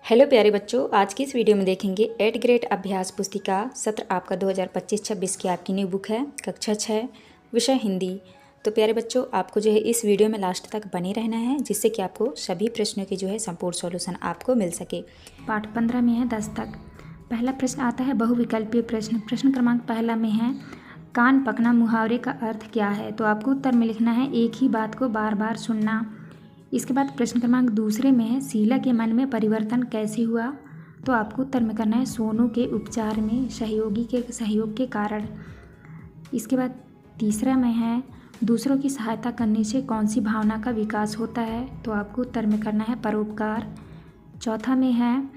Hello प्यारे बच्चों, आज की इस वीडियो में देखेंगे 8th ग्रेड अभ्यास पुस्तिका सत्र आपका 2025-26 की आपकी न्यू बुक है कक्षा 6 विषय हिंदी। तो प्यारे बच्चों, आपको जो है इस वीडियो में लास्ट तक बने रहना है, जिससे कि आपको सभी प्रश्नों की जो है संपूर्ण सॉल्यूशन आपको मिल सके। पाठ 15 में है 10 तक। पहला प्रश्न आता है बहुविकल्पीय प्रश्न। प्रश्न क्रमांक पहला में है कान पकना मुहावरे का अर्थ क्या है। तो आपको उत्तर में लिखना है एक ही बात को बार बार सुनना। इसके बाद प्रश्न क्रमांक दूसरे में है शीला के मन में परिवर्तन कैसे हुआ। तो आपको उत्तर में करना है सोनू के उपचार में सहयोग के कारण। इसके बाद तीसरा में है दूसरों की सहायता करने से कौन सी भावना का विकास होता है। तो आपको उत्तर में करना है परोपकार। चौथा में है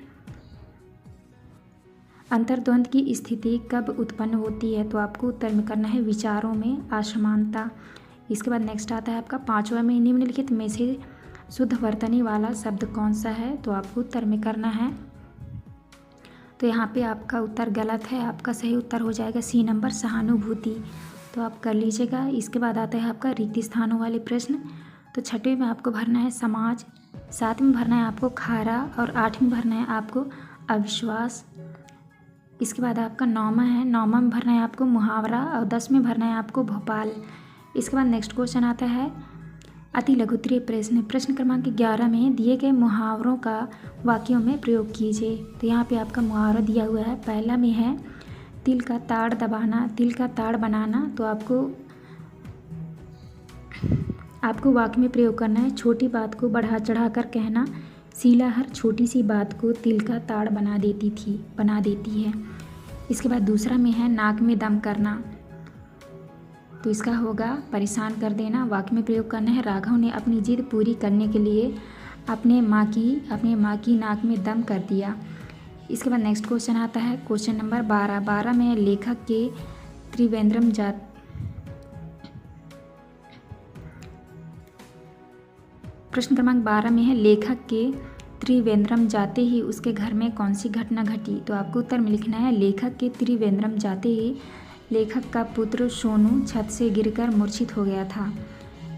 अंतर्द्वंद की स्थिति कब उत्पन्न होती है। तो आपको उत्तर में करना है विचारों में असमानता। इसके बाद नेक्स्ट आता है आपका पांचवा में निम्नलिखित में से शुद्ध वर्तनी वाला शब्द कौन सा है। तो आपको उत्तर में करना है, तो यहाँ पे आपका उत्तर गलत है। आपका सही उत्तर हो जाएगा सी नंबर सहानुभूति। तो आप कर लीजिएगा। इसके बाद आता है आपका रिक्त स्थानों वाले प्रश्न। तो छठवें में आपको भरना है समाज, सातवें भरना है आपको खारा और आठवीं भरना है आपको अविश्वास। इसके बाद आपका नौमा में भरना है आपको मुहावरा और 10 में भरना है आपको भोपाल। इसके बाद नेक्स्ट क्वेश्चन आता है अति लघुत्तरीय प्रश्न। प्रश्न क्रमांक 11 में दिए गए मुहावरों का वाक्यों में प्रयोग कीजिए। तो यहाँ पे आपका मुहावरा दिया हुआ है। पहला में है तिल का ताड़ दबाना, तिल का ताड़ बनाना। तो आपको वाक्य में प्रयोग करना है छोटी बात को बढ़ा चढ़ा कर कहना, शीला हर छोटी सी बात को तिल का ताड़ बना देती है। इसके बाद दूसरा में है नाक में दम करना। तो इसका होगा परेशान कर देना। वाक्य में प्रयोग करना है राघव ने अपनी जिद पूरी करने के लिए अपने माँ की नाक में दम कर दिया। इसके बाद नेक्स्ट क्वेश्चन आता है क्वेश्चन नंबर 12 में लेखक के त्रिवेंद्रम प्रश्न क्रमांक 12 में है लेखक के त्रिवेंद्रम जाते ही उसके घर में कौन सी घटना घटी। तो आपको उत्तर में लिखना है लेखक के त्रिवेंद्रम जाते ही लेखक का पुत्र सोनू छत से गिरकर मूर्छित हो गया था।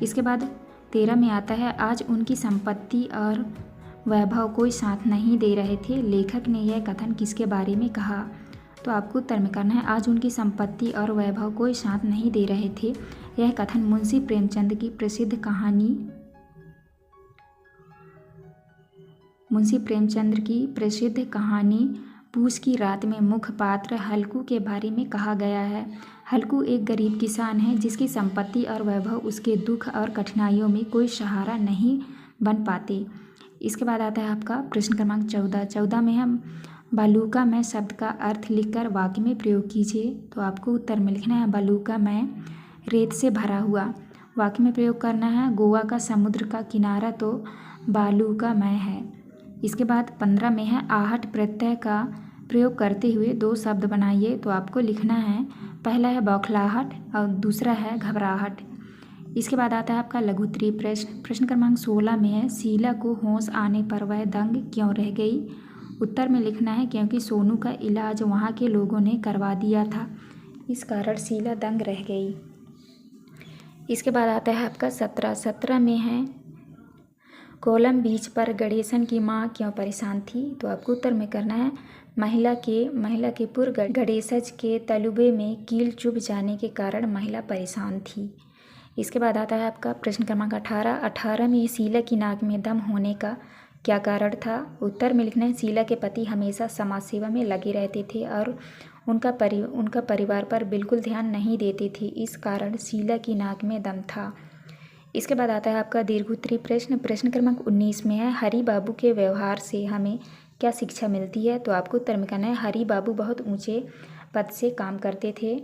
इसके बाद 13 में आता है आज उनकी संपत्ति और वैभव कोई साथ नहीं दे रहे थे, लेखक ने यह कथन किसके बारे में कहा। तो आपको उत्तर में करना है आज उनकी संपत्ति और वैभव कोई साथ नहीं दे रहे थे, यह कथन मुंशी प्रेमचंद की प्रसिद्ध कहानी पूस की रात में मुख्य पात्र हल्कू के बारे में कहा गया है। हल्कू एक गरीब किसान है जिसकी संपत्ति और वैभव उसके दुख और कठिनाइयों में कोई सहारा नहीं बन पाते। इसके बाद आता है आपका प्रश्न क्रमांक 14 में हम बालूका मैं शब्द का अर्थ लिखकर वाक्य में प्रयोग कीजिए। तो आपको उत्तर में लिखना है बालूका मैं रेत से भरा हुआ। वाक्य में प्रयोग करना है गोवा का समुद्र का किनारा तो बालूका मैं है। इसके बाद 15 में है आहट प्रत्यय का प्रयोग करते हुए दो शब्द बनाइए। तो आपको लिखना है पहला है बौखलाहट और दूसरा है घबराहट। इसके बाद आता है आपका लघुत्तरीय प्रश्न। प्रश्न क्रमांक 16 में है शीला को होश आने पर वह दंग क्यों रह गई। उत्तर में लिखना है क्योंकि सोनू का इलाज वहाँ के लोगों ने करवा दिया था, इस कारण शीला दंग रह गई। इसके बाद आता है आपका 17 में है कोलम बीच पर गणेशन की माँ क्यों परेशान थी। तो आपको उत्तर में करना है महिला के पुर गणेशज के तलुबे में कील चुभ जाने के कारण महिला परेशान थी। इसके बाद आता है आपका प्रश्न क्रमांक 18 में शीला की नाक में दम होने का क्या कारण था। उत्तर में लिखना है शीला के पति हमेशा समाज सेवा में लगे रहते थे और उनका परिवार पर बिल्कुल ध्यान नहीं देते थे, इस कारण शीला की नाक में दम था। इसके बाद आता है आपका दीर्घोत्तरीय प्रश्न। प्रश्न क्रमांक 19 में है हरि बाबू के व्यवहार से हमें क्या शिक्षा मिलती है। तो आपको उत्तर में करना है हरि बाबू बहुत ऊंचे पद से काम करते थे,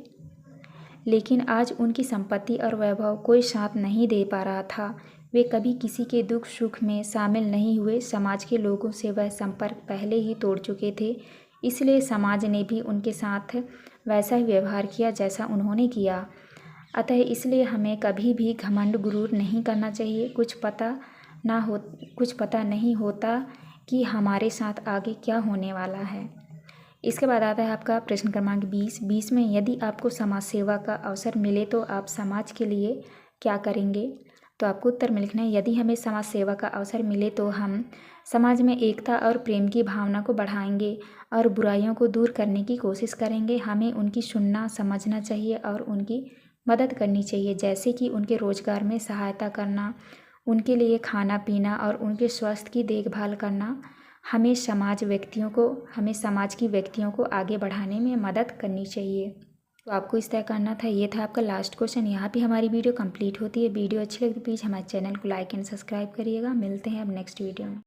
लेकिन आज उनकी संपत्ति और वैभव कोई साथ नहीं दे पा रहा था। वे कभी किसी के दुख सुख में शामिल नहीं हुए। समाज के लोगों से वह संपर्क पहले ही तोड़ चुके थे, इसलिए समाज ने भी उनके साथ वैसा ही व्यवहार किया जैसा उन्होंने किया। अतः इसलिए हमें कभी भी घमंड गुरूर नहीं करना चाहिए। कुछ पता नहीं होता कि हमारे साथ आगे क्या होने वाला है। इसके बाद आता है आपका प्रश्न क्रमांक 20 में यदि आपको समाज सेवा का अवसर मिले तो आप समाज के लिए क्या करेंगे। तो आपको उत्तर में लिखना है यदि हमें समाज सेवा का अवसर मिले तो हम समाज में एकता और प्रेम की भावना को बढ़ाएंगे और बुराइयों को दूर करने की कोशिश करेंगे। हमें उनकी सुनना समझना चाहिए और उनकी मदद करनी चाहिए, जैसे कि उनके रोजगार में सहायता करना, उनके लिए खाना पीना और उनके स्वास्थ्य की देखभाल करना। हमें समाज की व्यक्तियों को आगे बढ़ाने में मदद करनी चाहिए। तो आपको इस तरह करना था। ये था आपका लास्ट क्वेश्चन। यहाँ पे हमारी वीडियो कंप्लीट होती है। वीडियो अच्छी लगी तो प्लीज़ हमारे चैनल को लाइक एंड सब्सक्राइब करिएगा। मिलते हैं अब नेक्स्ट वीडियो में।